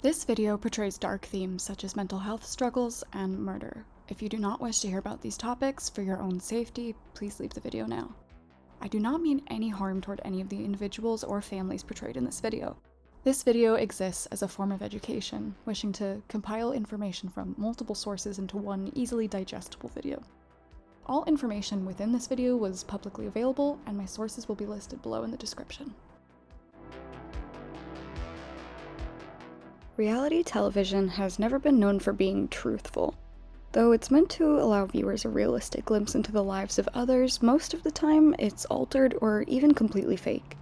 This video portrays dark themes such as mental health struggles and murder. If you do not wish to hear about these topics for your own safety, please leave the video now. I do not mean any harm toward any of the individuals or families portrayed in this video. This video exists as a form of education, wishing to compile information from multiple sources into one easily digestible video. All information within this video was publicly available, and my sources will be listed below in the description. Reality television has never been known for being truthful. Though it's meant to allow viewers a realistic glimpse into the lives of others, most of the time it's altered or even completely fake.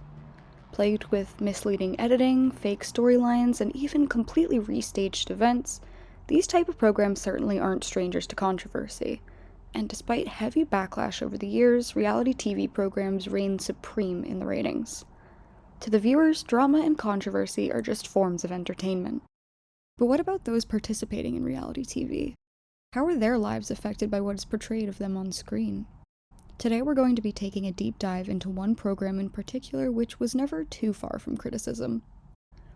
Plagued with misleading editing, fake storylines, and even completely restaged events, these type of programs certainly aren't strangers to controversy. And despite heavy backlash over the years, reality TV programs reign supreme in the ratings. To the viewers, drama and controversy are just forms of entertainment. But what about those participating in reality TV? How are their lives affected by what is portrayed of them on screen? Today we're going to be taking a deep dive into one program in particular which was never too far from criticism.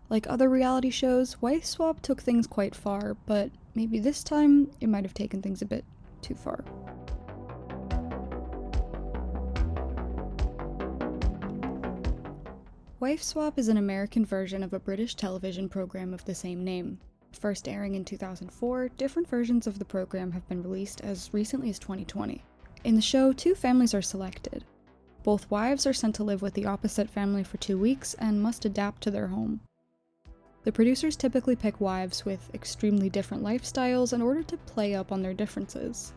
Like other reality shows, Wife Swap took things quite far, but maybe this time it might have taken things a bit too far. Wife Swap is an American version of a British television program of the same name. First airing in 2004, different versions of the program have been released as recently as 2020. In the show, two families are selected. Both wives are sent to live with the opposite family for 2 weeks and must adapt to their home. The producers typically pick wives with extremely different lifestyles in order to play up on their differences.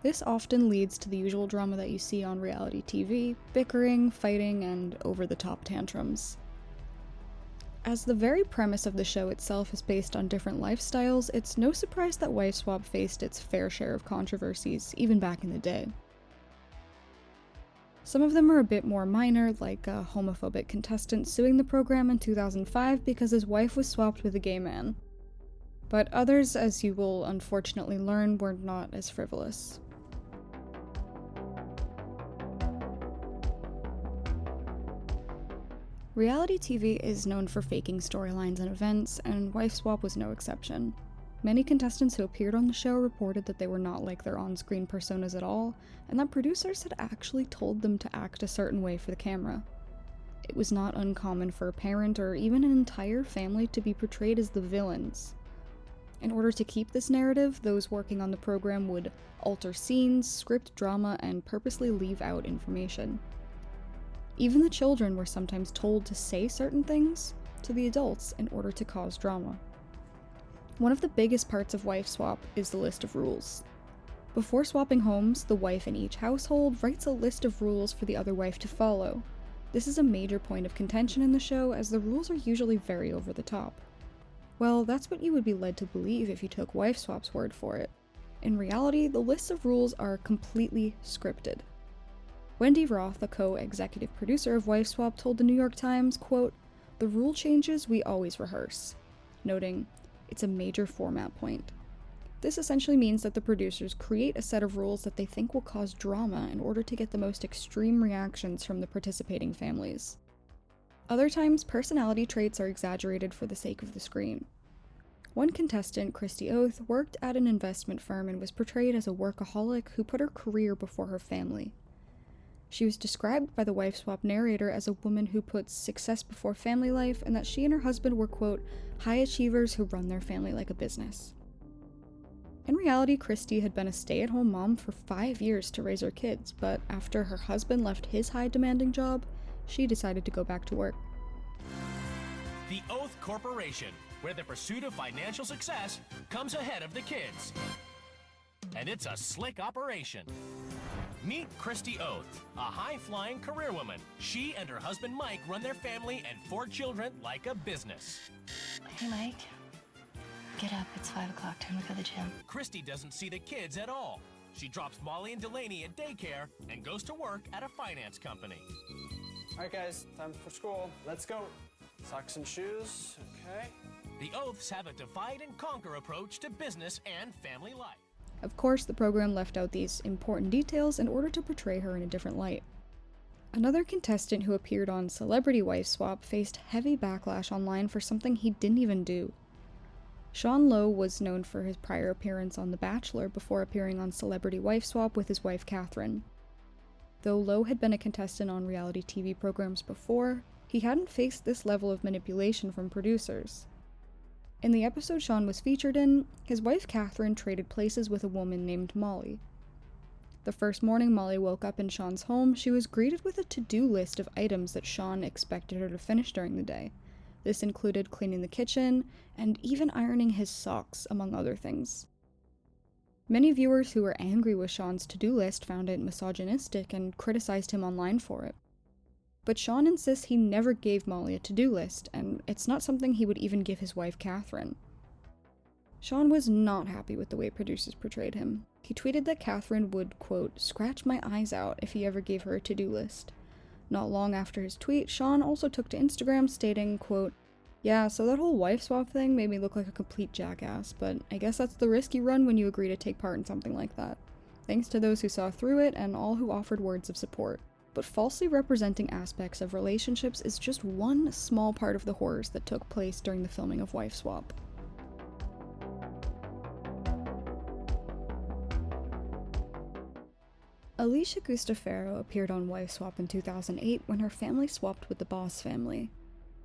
This often leads to the usual drama that you see on reality TV, bickering, fighting, and over-the-top tantrums. As the very premise of the show itself is based on different lifestyles, it's no surprise that Wife Swap faced its fair share of controversies, even back in the day. Some of them are a bit more minor, like a homophobic contestant suing the program in 2005 because his wife was swapped with a gay man. But others, as you will unfortunately learn, were not as frivolous. Reality TV is known for faking storylines and events, and Wife Swap was no exception. Many contestants who appeared on the show reported that they were not like their on-screen personas at all, and that producers had actually told them to act a certain way for the camera. It was not uncommon for a parent or even an entire family to be portrayed as the villains. In order to keep this narrative, those working on the program would alter scenes, script drama, and purposely leave out information. Even the children were sometimes told to say certain things to the adults in order to cause drama. One of the biggest parts of Wife Swap is the list of rules. Before swapping homes, the wife in each household writes a list of rules for the other wife to follow. This is a major point of contention in the show, as the rules are usually very over the top. Well, that's what you would be led to believe if you took Wife Swap's word for it. In reality, the lists of rules are completely scripted. Wendy Roth, the co-executive producer of Wife Swap, told the New York Times, quote, "The rule changes we always rehearse," noting, "It's a major format point." This essentially means that the producers create a set of rules that they think will cause drama in order to get the most extreme reactions from the participating families. Other times, personality traits are exaggerated for the sake of the screen. One contestant, Christy Oath, worked at an investment firm and was portrayed as a workaholic who put her career before her family. She was described by the Wife Swap narrator as a woman who puts success before family life, and that she and her husband were, quote, "high achievers who run their family like a business." In reality, Christy had been a stay-at-home mom for 5 years to raise her kids, but after her husband left his high-demanding job, she decided to go back to work. The Oath Corporation, where the pursuit of financial success comes ahead of the kids. And it's a slick operation. Meet Christy Oath, a high-flying career woman. She and her husband Mike run their family and 4 children like a business. Hey, Mike. Get up, it's 5 o'clock, time to go to the gym. Christy doesn't see the kids at all. She drops Molly and Delaney at daycare and goes to work at a finance company. All right, guys, time for school. Let's go. Socks and shoes, okay. The Oaths have a divide and conquer approach to business and family life. Of course, the program left out these important details in order to portray her in a different light. Another contestant who appeared on Celebrity Wife Swap faced heavy backlash online for something he didn't even do. Sean Lowe was known for his prior appearance on The Bachelor before appearing on Celebrity Wife Swap with his wife Catherine. Though Lowe had been a contestant on reality TV programs before, he hadn't faced this level of manipulation from producers. In the episode Sean was featured in, his wife Catherine traded places with a woman named Molly. The first morning Molly woke up in Sean's home, she was greeted with a to-do list of items that Sean expected her to finish during the day. This included cleaning the kitchen, and even ironing his socks, among other things. Many viewers who were angry with Sean's to-do list found it misogynistic and criticized him online for it. But Sean insists he never gave Molly a to-do list, and it's not something he would even give his wife Catherine. Sean was not happy with the way producers portrayed him. He tweeted that Catherine would, quote, scratch my eyes out if he ever gave her a to-do list. Not long after his tweet, Sean also took to Instagram stating, quote, yeah, so that whole wife swap thing made me look like a complete jackass, but I guess that's the risk you run when you agree to take part in something like that. Thanks to those who saw through it and all who offered words of support. But falsely representing aspects of relationships is just one small part of the horrors that took place during the filming of Wife Swap. Alicia Guastaferro appeared on Wife Swap in 2008 when her family swapped with the Boss family.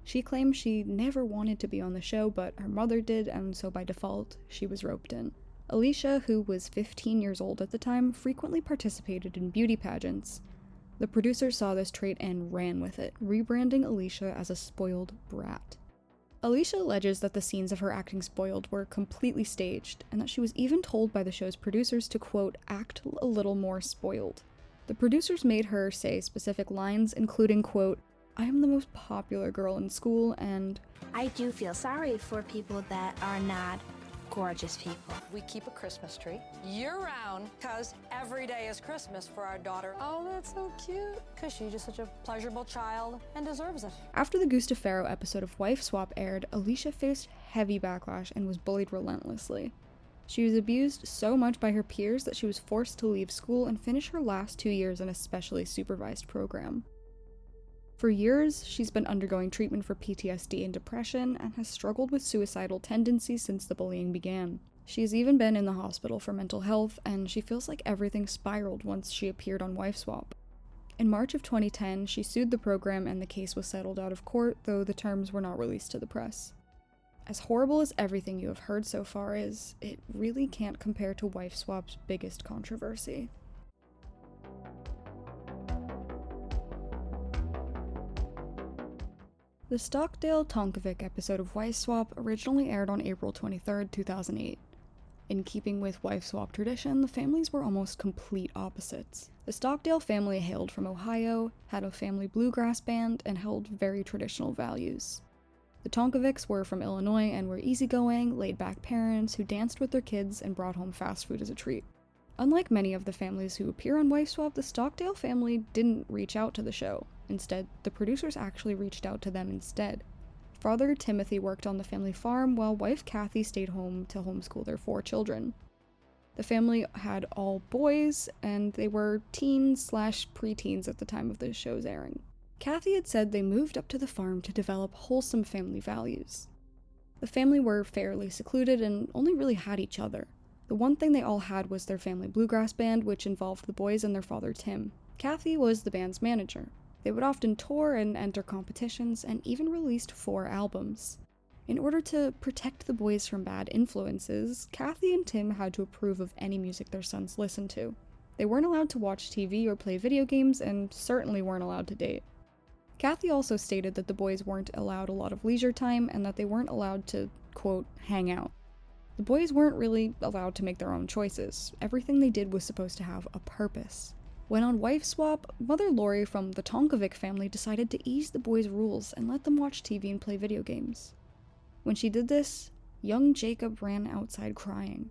She claimed she never wanted to be on the show, but her mother did, and so by default, she was roped in. Alicia, who was 15 years old at the time, frequently participated in beauty pageants. The producers saw this trait and ran with it, rebranding Alicia as a spoiled brat. Alicia alleges that the scenes of her acting spoiled were completely staged, and that she was even told by the show's producers to, quote, act a little more spoiled. The producers made her say specific lines, including, quote, I am the most popular girl in school, and I do feel sorry for people that are not gorgeous people. We keep a Christmas tree year-round because every day is Christmas for our daughter. Oh, that's so cute, because she's just such a pleasurable child and deserves it. After the Guastaferro episode of Wife Swap aired, Alicia faced heavy backlash and was bullied relentlessly. She was abused so much by her peers that she was forced to leave school and finish her last 2 years in a specially supervised program. For years, she's been undergoing treatment for PTSD and depression, and has struggled with suicidal tendencies since the bullying began. She's even been in the hospital for mental health, and she feels like everything spiraled once she appeared on Wife Swap. In March of 2010, she sued the program and the case was settled out of court, though the terms were not released to the press. As horrible as everything you have heard so far is, it really can't compare to Wife Swap's biggest controversy. The Stockdale Tonkovic episode of Wife Swap originally aired on April 23, 2008. In keeping with Wife Swap tradition, the families were almost complete opposites. The Stockdale family hailed from Ohio, had a family bluegrass band, and held very traditional values. The Tonkovics were from Illinois and were easygoing, laid-back parents who danced with their kids and brought home fast food as a treat. Unlike many of the families who appear on Wife Swap, the Stockdale family didn't reach out to the show. Instead, the producers actually reached out to them instead. Father Timothy worked on the family farm, while wife Kathy stayed home to homeschool their 4 children. The family had all boys, and they were teens/preteens at the time of the show's airing. Kathy had said they moved up to the farm to develop wholesome family values. The family were fairly secluded and only really had each other. The one thing they all had was their family bluegrass band, which involved the boys and their father Tim. Kathy was the band's manager. They would often tour and enter competitions, and even released 4 albums. In order to protect the boys from bad influences, Kathy and Tim had to approve of any music their sons listened to. They weren't allowed to watch TV or play video games, and certainly weren't allowed to date. Kathy also stated that the boys weren't allowed a lot of leisure time, and that they weren't allowed to, quote, hang out. The boys weren't really allowed to make their own choices. Everything they did was supposed to have a purpose. When on Wife Swap, Mother Lori from the Tonkovic family decided to ease the boys' rules and let them watch TV and play video games. When she did this, young Jacob ran outside crying.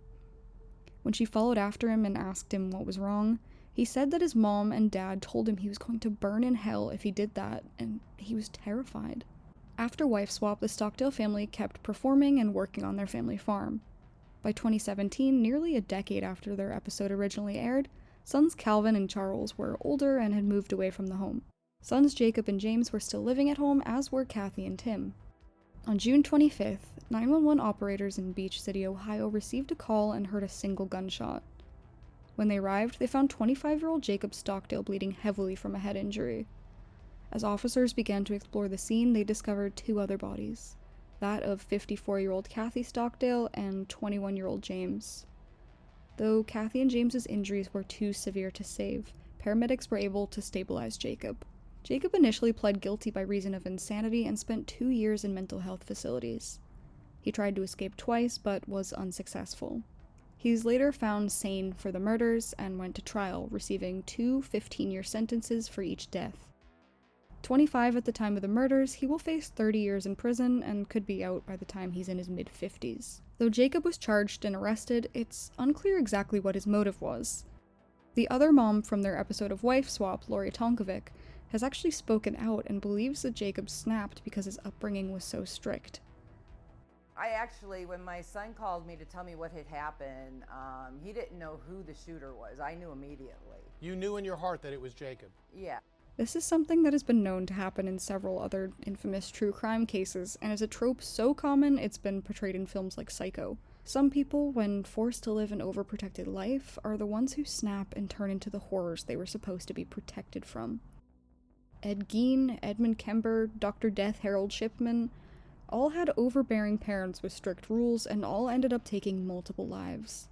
When she followed after him and asked him what was wrong, he said that his mom and dad told him he was going to burn in hell if he did that, and he was terrified. After Wife Swap, the Stockdale family kept performing and working on their family farm. By 2017, nearly a decade after their episode originally aired, sons Calvin and Charles were older and had moved away from the home. Sons Jacob and James were still living at home, as were Kathy and Tim. On June 25th, 911 operators in Beach City, Ohio received a call and heard a single gunshot. When they arrived, they found 25-year-old Jacob Stockdale bleeding heavily from a head injury. As officers began to explore the scene, they discovered two other bodies, that of 54-year-old Kathy Stockdale and 21-year-old James. Though Kathy and James's injuries were too severe to save, paramedics were able to stabilize Jacob. Jacob initially pled guilty by reason of insanity and spent 2 years in mental health facilities. He tried to escape twice, but was unsuccessful. He was later found sane for the murders and went to trial, receiving 2 15-year sentences for each death. 25 at the time of the murders, he will face 30 years in prison and could be out by the time he's in his mid-50s. Though Jacob was charged and arrested, it's unclear exactly what his motive was. The other mom from their episode of Wife Swap, Lori Tonkovic, has actually spoken out and believes that Jacob snapped because his upbringing was so strict. When my son called me to tell me what had happened, he didn't know who the shooter was. I knew immediately. You knew in your heart that it was Jacob? Yeah. This is something that has been known to happen in several other infamous true crime cases, and is a trope so common it's been portrayed in films like Psycho. Some people, when forced to live an overprotected life, are the ones who snap and turn into the horrors they were supposed to be protected from. Ed Gein, Edmund Kemper, Dr. Death Harold Shipman, all had overbearing parents with strict rules, and all ended up taking multiple lives.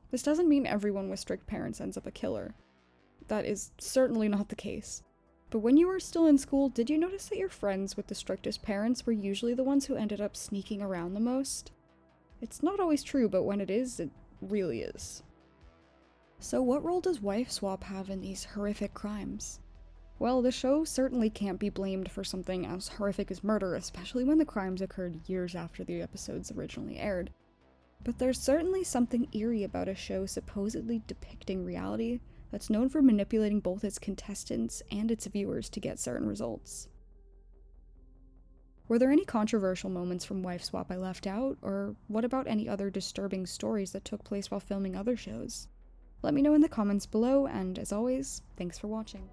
This doesn't mean everyone with strict parents ends up a killer. That is certainly not the case. But when you were still in school, did you notice that your friends with the strictest parents were usually the ones who ended up sneaking around the most? It's not always true, but when it is, it really is. So what role does Wife Swap have in these horrific crimes? Well, the show certainly can't be blamed for something as horrific as murder, especially when the crimes occurred years after the episodes originally aired. But there's certainly something eerie about a show supposedly depicting reality that's known for manipulating both its contestants and its viewers to get certain results. Were there any controversial moments from Wife Swap I left out, or what about any other disturbing stories that took place while filming other shows? Let me know in the comments below, and as always, thanks for watching.